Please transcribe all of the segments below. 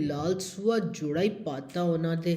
ਲਾਲ ਸੂਆ ਜੋੜਾ ਹੀ ਪਾਤਾ ਉਹਨਾਂ ਦੇ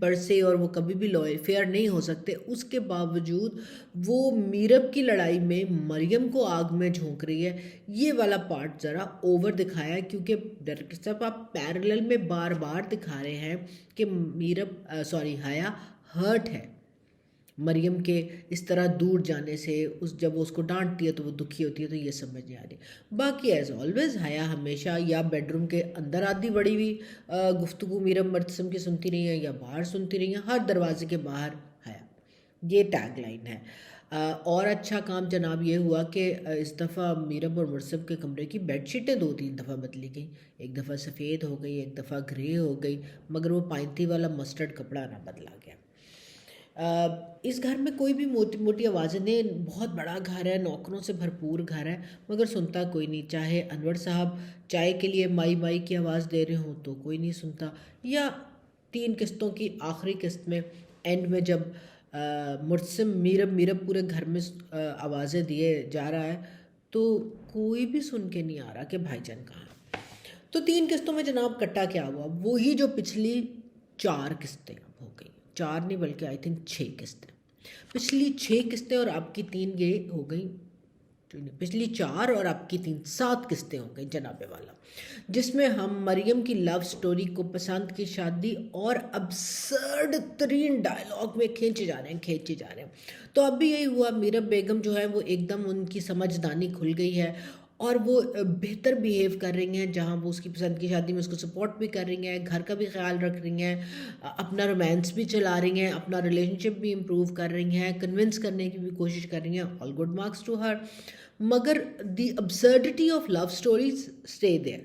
پر سے اور وہ کبھی بھی لوئل فیئر نہیں ہو سکتے، اس کے باوجود وہ میرب کی لڑائی میں مریم کو آگ میں جھونک رہی ہے، یہ والا پارٹ ذرا اوور دکھایا ہے، کیونکہ ڈائریکٹر صاحب آپ پیرلل میں بار بار دکھا رہے ہیں کہ حیا ہرٹ ہے مریم کے اس طرح دور جانے سے، جب وہ اس کو ڈانٹتی ہے تو وہ دکھی ہوتی ہے، تو یہ سمجھ نہیں آ رہی۔ باقی ایز آلویز حیا ہمیشہ یا بیڈ روم کے اندر آدھی بڑی ہوئی گفتگو مریم مرتسم کی سنتی رہی ہیں، یا باہر سنتی رہی ہیں، ہر دروازے کے باہر حیا، یہ ٹیگ لائن ہے۔ اور اچھا کام جناب یہ ہوا کہ اس دفعہ میرب اور مرسب کے کمرے کی بیڈ شیٹیں 2-3 دفعہ بدلی گئیں، ایک دفعہ سفید ہو گئی، ایک دفعہ گرے ہو گئی، مگر وہ پائنتی والا مسٹرڈ کپڑا نہ بدلا گیا۔ اس گھر میں کوئی بھی موٹی موٹی آوازیں نہیں، بہت بڑا گھر ہے، نوکروں سے بھرپور گھر ہے، مگر سنتا کوئی نہیں، چاہے انور صاحب چائے کے لیے مائی مائی کی آواز دے رہے ہوں تو کوئی نہیں سنتا، یا 3 قسطوں کی آخری قسط میں اینڈ میں جب مرتسم میرب پورے گھر میں آوازیں دیے جا رہا ہے تو کوئی بھی سن کے نہیں آ رہا کہ بھائی جان کہاں ہے۔ تو 3 قسطوں میں جناب کٹا کیا ہوا، وہی جو پچھلی 4 قسطیں ہو گئی، 4 نہیں بلکہ آئی تھنک 6 قسطیں، پچھلی 6 قسطیں اور آپ کی 3 یہ ہو گئی، پچھلی 4 اور آپ کی 3 7 قسطیں ہو گئی جناب والا، جس میں ہم مریم کی لو سٹوری کو پسند کی شادی اور ابسرڈ ترین ڈائلاگ میں کھینچے جا رہے ہیں۔ تو اب بھی یہی ہوا، میرب بیگم جو ہے وہ ایک دم ان کی سمجھدانی کھل گئی ہے اور وہ بہتر بیہیو کر رہی ہیں، جہاں وہ اس کی پسند کی شادی میں اس کو سپورٹ بھی کر رہی ہیں، گھر کا بھی خیال رکھ رہی ہیں، اپنا رومانس بھی چلا رہی ہیں، اپنا ریلیشن شپ بھی امپروو کر رہی ہیں، کنونس کرنے کی بھی کوشش کر رہی ہیں، all good marks to her, مگر the absurdity of love stories stay there.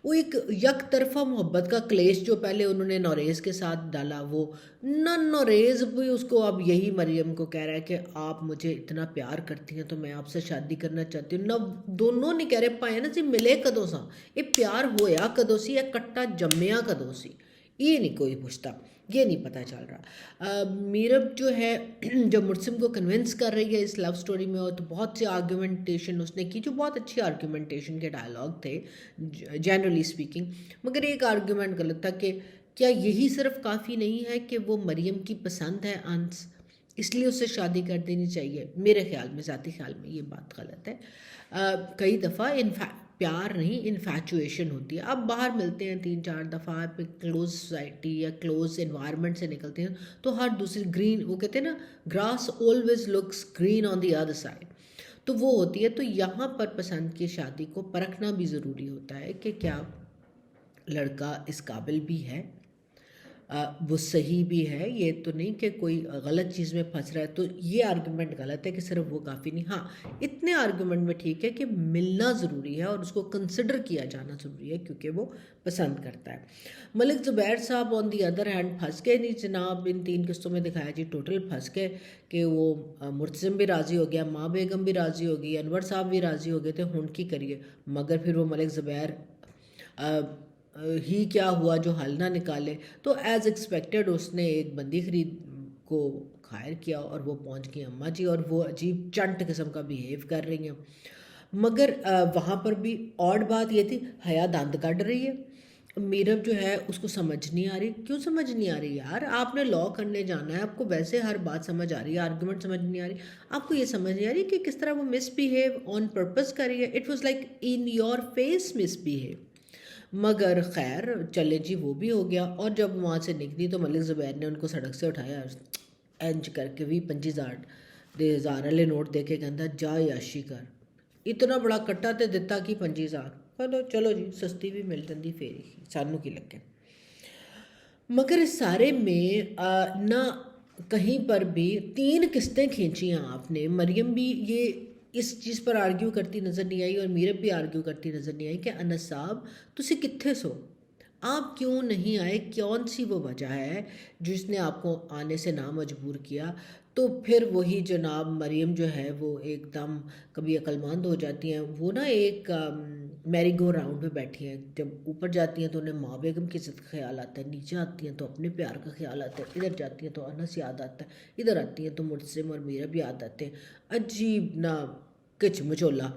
وہ ایک یک طرفہ محبت کا کلیش جو پہلے انہوں نے نوریز کے ساتھ ڈالا، وہ نہ نوریز بھی اس کو اب یہی مریم کو کہہ رہا ہے کہ آپ مجھے اتنا پیار کرتی ہیں تو میں آپ سے شادی کرنا چاہتی ہوں، نہ دونوں نہیں کہہ رہے پائے نا سی ملے کدوں سا، یہ پیار ہویا کدوں سی، یا کٹا جمیا کدوں سی، یہ نہیں کوئی پوچھتا، یہ نہیں پتہ چل رہا۔ میرب جو ہے جو مرسم کو کنونس کر رہی ہے اس لو سٹوری میں، اور تو بہت سے آرگیومنٹیشن اس نے کی جو بہت اچھی آرگیومنٹیشن کے ڈائلاگ تھے جنرلی اسپیکنگ، مگر ایک آرگیومنٹ غلط تھا کہ کیا یہی صرف کافی نہیں ہے کہ وہ مریم کی پسند ہے انس، اس لیے اسے شادی کر دینی چاہیے؟ میرے خیال میں، ذاتی خیال میں یہ بات غلط ہے۔ کئی دفعہ پیار نہیں انفیچویشن ہوتی ہے، اب باہر ملتے ہیں 3-4 دفعہ، کلوز سوسائٹی یا کلوز انوائرمنٹ سے نکلتے ہیں تو ہر دوسری گرین، وہ کہتے ہیں نا grass always looks green on the other side, تو وہ ہوتی ہے۔ تو یہاں پر پسند کی شادی کو پرکھنا بھی ضروری ہوتا ہے کہ کیا لڑکا اس قابل بھی ہے، وہ صحیح بھی ہے، یہ تو نہیں کہ کوئی غلط چیز میں پھنس رہا ہے، تو یہ آرگومنٹ غلط ہے کہ صرف وہ کافی نہیں۔ ہاں اتنے آرگومنٹ میں ٹھیک ہے کہ ملنا ضروری ہے اور اس کو کنسیڈر کیا جانا ضروری ہے کیونکہ وہ پسند کرتا ہے۔ ملک زبیر صاحب آن دی ادر ہینڈ پھنس گئے نہیں جناب، ان 3 قسطوں میں دکھایا جی ٹوٹل پھنس گئے کہ وہ مرتسم بھی راضی ہو گیا، ماں بیگم بھی راضی ہو گئی، انور صاحب بھی راضی ہو گئے تھے، ہن کی کریے، مگر پھر وہ ملک زبیر ہی کیا ہوا جو حل نہ نکالے، تو ایز ایکسپیکٹڈ اس نے ایک بندی خرید کو خائر کیا اور وہ پہنچ گئی اماں جی، اور وہ عجیب چنٹ قسم کا بیہیو کر رہی ہیں، مگر وہاں پر بھی آڈ بات یہ تھی حیا دند کڈ رہی ہے، میرب جو ہے اس کو سمجھ نہیں آ رہی۔ کیوں سمجھ نہیں آ رہی یار؟ آپ نے لا کرنے جانا ہے، آپ کو ویسے ہر بات سمجھ آ رہی ہے، آرگومنٹ سمجھ نہیں آ رہی، آپ کو یہ سمجھ نہیں آ رہی کہ کس طرح وہ مس بیہیو آن پرپز کر رہی ہے، it was like in your face misbehave, مگر خیر چلے جی وہ بھی ہو گیا۔ اور جب وہاں سے نکلی تو ملک زبیر نے ان کو سڑک سے اٹھایا، اینج کر کے 25,000 والے نوٹ دے کے کہتا جا یاشی کر، اتنا بڑا کٹا تے دتا کی 25,000، چلو جی سستی بھی مل جاتی فیری سانوں کی لگے۔ مگر اس سارے میں نہ کہیں پر بھی 3 قسطیں کھینچی ہیں آپ نے، مریم بھی یہ اس چیز پر آرگیو کرتی نظر نہیں آئی اور میرب بھی آرگیو کرتی نظر نہیں آئی کہ انس صاحب تسی کتھے سو، آپ کیوں نہیں آئے، کون سی وہ وجہ ہے جس نے آپ کو آنے سے نہ مجبور کیا؟ تو پھر وہی جناب مریم جو ہے وہ ایک دم کبھی عقل مند ہو جاتی ہیں، وہ نا ایک میری گو راؤنڈ میں بیٹھی ہیں، جب اوپر جاتی ہیں تو انہیں ماں بیگم کی عزت کا خیال آتا ہے، نیچے آتی ہیں تو اپنے پیار کا خیال آتا ہے، ادھر جاتی ہیں تو انس یاد آتا ہے، ادھر آتی ہیں تو مرتسم اور میرب یاد آتے ہیں، عجیب نا کچ مچولا۔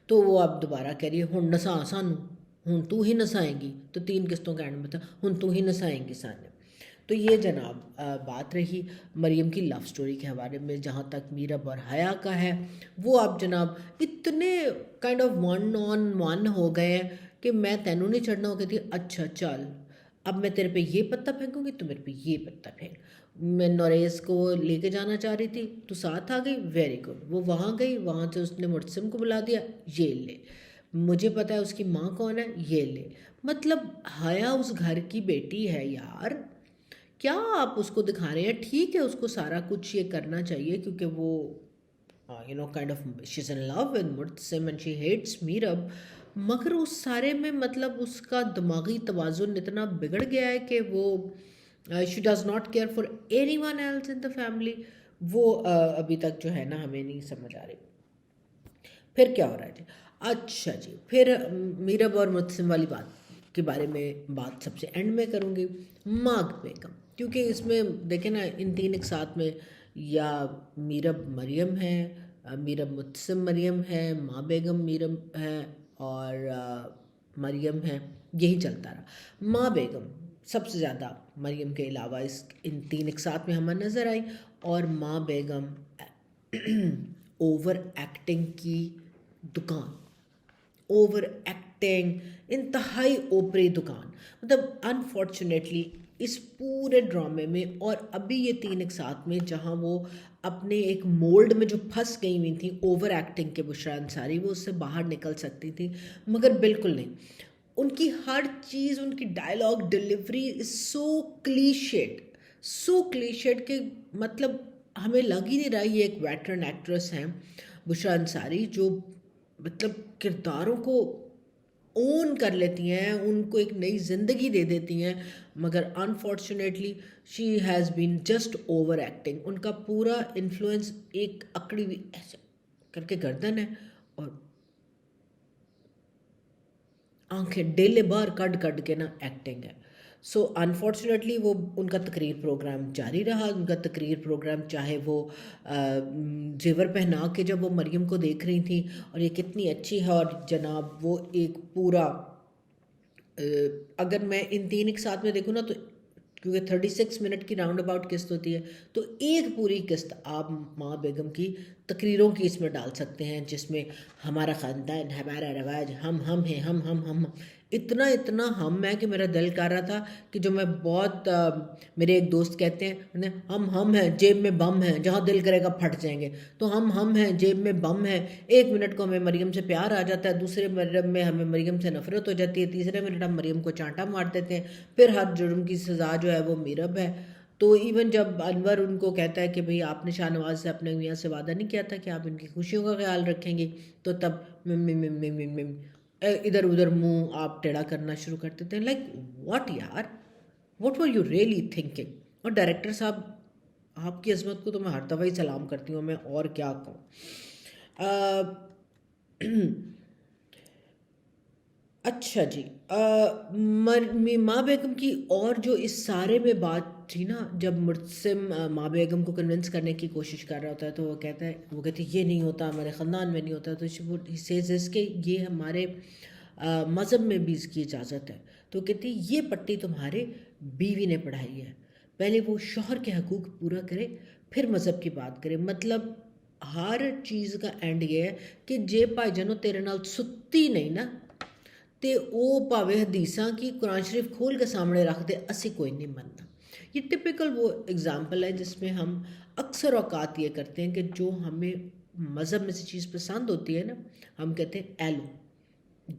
تو وہ اب دوبارہ کہہ رہی ہے ہن نسا سانوں، ہن تو ہی نسائیں گی، تو 3 قسطوں کا اینڈ میں تھا ہن تو ہی نسائیں گی سانے۔ تو یہ جناب بات رہی مریم کی لو سٹوری کے حوالے میں. جہاں تک میرب اور حیا کا ہے وہ آپ جناب اتنے kind of one on one ہو گئے ہیں کہ میں تینوں نہیں چڑھنا ہو کہتی اچھا چل اب میں تیرے پہ یہ پتہ پھینکوں گی تو میرے پہ یہ پتہ پھینک. میں نوریز کو لے کے جانا چاہ رہی تھی تو ساتھ آ گئی, ویری گڈ. وہ وہاں گئی, وہاں سے اس نے مرتسم کو بلا دیا, یہ لے. مجھے پتا ہے اس کی ماں کون ہے, یہ لے. مطلب حیا اس گھر کی بیٹی ہے یار, کیا آپ اس کو دکھا رہے ہیں. ٹھیک ہے اس کو سارا کچھ یہ کرنا چاہیے کیونکہ وہ kind of she's in love with Murtasim and she hates Meerab, مگر اس سارے میں مطلب اس کا دماغی توازن اتنا بگڑ گیا ہے کہ وہ she does not care for anyone else in the family. وہ ابھی تک جو ہے نا ہمیں نہیں سمجھ آ رہی. پھر کیا ہو رہا ہے جی, اچھا جی پھر میرب اور مرتسم والی بات کے بارے میں بات سب سے اینڈ میں کروں گی. ماگ بیگم, کیونکہ اس میں دیکھیں نا ان تین ایک ساتھ میں یا میرب مریم ہے, میرب مرتسم مریم ہے, ماں بیگم میرب ہے اور مریم ہے, یہی چلتا رہا. ماں بیگم سب سے زیادہ مریم کے علاوہ ان تین ایک ساتھ میں ہمیں نظر آئی. اور ماں بیگم اوور ایکٹنگ کی دکان, اوور ایکٹنگ انتہائی اوپری دکان. مطلب انفارچونیٹلی اس پورے ڈرامے میں اور ابھی یہ تین ایک ساتھ میں جہاں وہ اپنے ایک مولڈ میں جو پھنس گئی ہوئی تھیں اوور ایکٹنگ کے بشرا انصاری, وہ اس سے باہر نکل سکتی تھی مگر بالکل نہیں. ان کی ہر چیز, ان کی ڈائلاگ ڈیلیوری از سو کلیشیڈ کہ مطلب ہمیں لگ ہی نہیں رہا یہ ایک ویٹرن ایکٹریس ہیں بشرا انصاری جو مطلب کرداروں کو اون کر لیتی ہیں, ان کو ایک نئی زندگی دے دیتی ہیں. مگر unfortunately she has been just over acting. ان کا پورا انفلوئنس ایک اکڑی ہوئی ایسے کر کے گردن ہے اور آنکھیں ڈیلے بار کٹ کے نا ایکٹنگ ہے. سو انفارچونیٹلی وہ ان کا تقریر پروگرام جاری رہا. ان کا تقریر پروگرام چاہے وہ زیور پہنا کے جب وہ مریم کو دیکھ رہی تھیں اور یہ کتنی اچھی ہے, اور جناب وہ ایک پورا اگر میں ان تین ایک ساتھ میں دیکھوں نا تو کیونکہ 36 منٹ کی راؤنڈ اباؤٹ قسط ہوتی ہے تو ایک پوری قسط آپ ماں بیگم کی تقریروں کی اس میں ڈال سکتے ہیں جس میں ہمارا خاندان, ہمارا رواج, ہم ہیں, ہم اتنا ہم ہے کہ میرا دل کر رہا تھا کہ جو میں بہت میرے ایک دوست کہتے ہیں ہم ہیں جیب میں بم ہیں, جہاں دل کرے گا پھٹ جائیں گے. تو ہم ہیں جیب میں بم ہیں. ایک منٹ کو ہمیں مریم سے پیار آ جاتا ہے, دوسرے منٹ میں ہمیں مریم سے نفرت ہو جاتی ہے, تیسرے منٹ ہم مریم کو چانٹا مار دیتے ہیں, پھر ہر جرم کی سزا جو ہے وہ میرب ہے. تو ایون جب انور ان کو کہتا ہے کہ بھئی آپ نے شاہ نواز سے اپنے میاں سے وعدہ نہیں کیا تھا کہ آپ ان کی خوشیوں کا خیال رکھیں گے, تو تب ادھر ادھر منہ آپ ٹیڑھا کرنا شروع کر دیتے ہیں. لائک واٹ یار, what were you really thinking. اور ڈائریکٹر صاحب آپ کی عظمت کو تو میں ہر دفعہ ہی سلام کرتی ہوں, میں اور کیا کہوں. اچھا جی, ماں بیگم کی اور جو اس سارے میں بات تھی نا, جب مرتسم ماں بیگم کو کنونس کرنے کی کوشش کر رہا ہوتا ہے تو وہ کہتی ہے یہ نہیں ہوتا, ہمارے خاندان میں نہیں ہوتا, تو سیز کہ یہ ہمارے مذہب میں بھی اس کی اجازت ہے. تو کہتی یہ پٹی تمہارے بیوی نے پڑھائی ہے, پہلے وہ شوہر کے حقوق پورا کرے پھر مذہب کی بات کرے. مطلب ہر چیز کا اینڈ یہ ہے کہ جے بھائی جانو تیرے نال ستی نہیں نا تے او پاوے حدیثاں کی قرآن شریف کھول کے سامنے رکھ دے, اسی کوئی نہیں مننا. یہ ٹپیکل وہ اگزامپل ہے جس میں ہم اکثر اوقات یہ کرتے ہیں کہ جو ہمیں مذہب میں سے چیز پسند ہوتی ہے نا, ہم کہتے ہیں ایلو,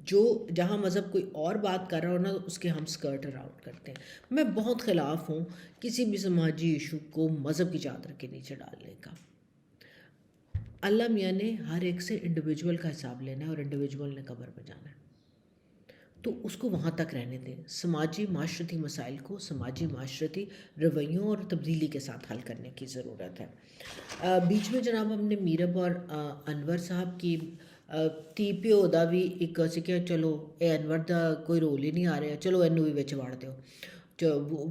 جو جہاں مذہب کوئی اور بات کر رہا ہو نا اس کے ہم سکرٹ اراؤنڈ کرتے ہیں. میں بہت خلاف ہوں کسی بھی سماجی ایشو کو مذہب کی چادر کے نیچے ڈالنے کا. اللہ میاں نے ہر ایک سے انڈیویجول کا حساب لینا ہے اور انڈیویجول نے قبر میں جانا ہے, تو اس کو وہاں تک رہنے دیں. سماجی معاشرتی مسائل کو سماجی معاشرتی رویوں اور تبدیلی کے ساتھ حل کرنے کی ضرورت ہے. بیچ میں جناب ہم نے میرب اور انور صاحب کی تی پیو دا بھی ایک کہ چلو اے انور دا کوئی رول ہی نہیں آ رہا, چلو اینو بھی بچ واڑ دو.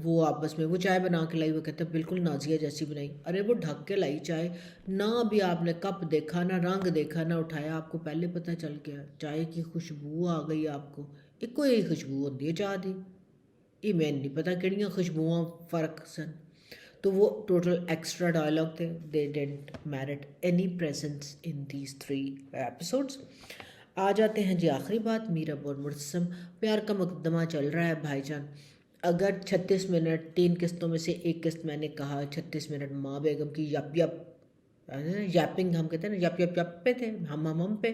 وہ آپس میں وہ چائے بنا کے لائی, وہ کہتا ہے بالکل نازیہ جیسی بنائی. ارے وہ ڈھک کے لائی چائے, نہ بھی آپ نے کپ دیکھا, نہ رنگ دیکھا, نہ اٹھایا, آپ کو پہلے پتہ چل گیا. چائے کی خوشبو آ گئی آپ کو, ایک کوئی خوشبو ہوتی ہے چاہ دی. یہ میں نہیں پتا کہڑیاں خوشبوواں فرق سن. تو وہ ٹوٹل ایکسٹرا ڈائلاگ تھے. They didn't merit any presence in these 3 episodes. آ جاتے ہیں جی آخری بات، میرب اور مرتسم. پیار کا مقدمہ چل رہا ہے بھائی جان. اگر 36 منٹ 3 قسطوں میں سے ایک قسط میں نے کہا 36 منٹ ماں بیگم کی یپ یپ یپنگ ہم کہتے ہیں نا، یپ یپ یپ پہ تھے، ہم پہ.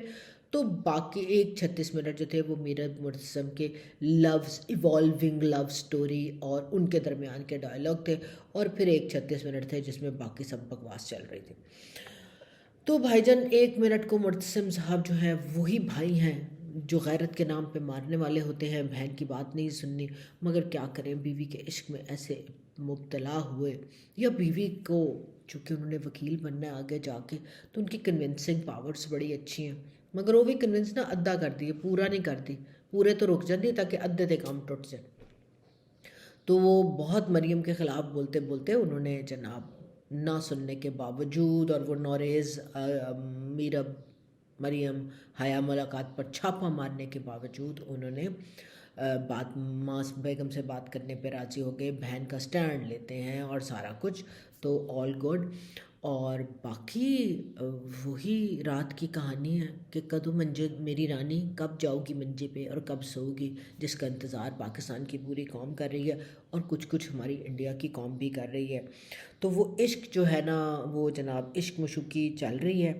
تو باقی ایک 36 منٹ جو تھے وہ میرب مرتسم کے لوز ایوالونگ لو سٹوری اور ان کے درمیان کے ڈائلاگ تھے، اور پھر ایک 36 منٹ تھے جس میں باقی سب بکواس چل رہی تھی. تو بھائی جان 1 منٹ کو مرتسم صاحب جو ہیں وہی بھائی ہیں جو غیرت کے نام پہ مارنے والے ہوتے ہیں، بہن کی بات نہیں سننی. مگر کیا کریں، بیوی کے عشق میں ایسے مبتلا ہوئے، یا بیوی کو چونکہ انہوں نے وکیل بننا ہے آگے جا کے تو ان کی کنونسنگ پاورز بڑی اچھی ہیں، مگر وہ بھی کنونس نہ ادھا کر دی، پورا نہیں کرتی. پورے تو رک جاتی تاکہ ادھے تے کام ٹوٹ جائے. تو وہ بہت مریم کے خلاف بولتے بولتے انہوں نے جناب نہ سننے کے باوجود، اور وہ نوریز میرب مریم حیا ملاقات پر چھاپہ مارنے کے باوجود انہوں نے بات ماں بیگم سے بات کرنے پہ راضی ہو گئے، بہن کا سٹینڈ لیتے ہیں اور سارا کچھ. تو آل گڈ. اور باقی وہی رات کی کہانی ہے کہ کدو منجے میری رانی کب جاؤ گی منجے پہ اور کب سو گی، جس کا انتظار پاکستان کی پوری قوم کر رہی ہے اور کچھ ہماری انڈیا کی قوم بھی کر رہی ہے. تو وہ عشق جو ہے نا وہ جناب عشق مشوقی چل رہی ہے.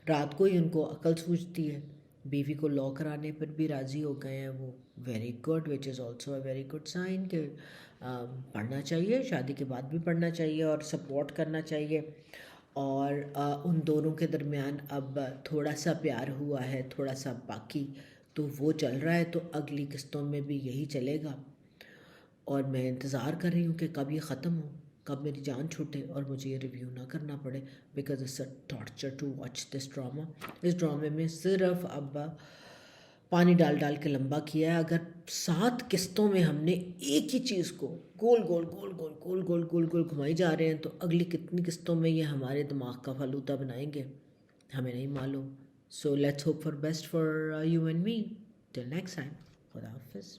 رات کو ہی ان کو عقل سوچتی ہے، بیوی کو لا کرانے پر بھی راضی ہو گئے ہیں وہ. Very good, which is also a very good sign کہ پڑھنا چاہیے، شادی کے بعد بھی پڑھنا چاہیے اور سپورٹ کرنا چاہیے. اور ان دونوں کے درمیان اب تھوڑا سا پیار ہوا ہے، تھوڑا سا باقی تو وہ چل رہا ہے. تو اگلی قسطوں میں بھی یہی چلے گا، اور میں انتظار کر رہی ہوں کہ کب یہ ختم ہو، کب میری جان چھوٹے اور مجھے یہ ریویو نہ کرنا پڑے، because it's a torture to watch this drama. اس ڈرامے میں صرف اب پانی ڈال ڈال کے لمبا کیا ہے. اگر 7 قسطوں میں ہم نے ایک ہی چیز کو گول گول گول گول گول گول گول گول گھمائی جا رہے ہیں تو اگلی کتنی قسطوں میں یہ ہمارے دماغ کا فلودہ بنائیں گے ہمیں نہیں معلوم. So let's hope for best for you and me. Till next time. خدا حافظ.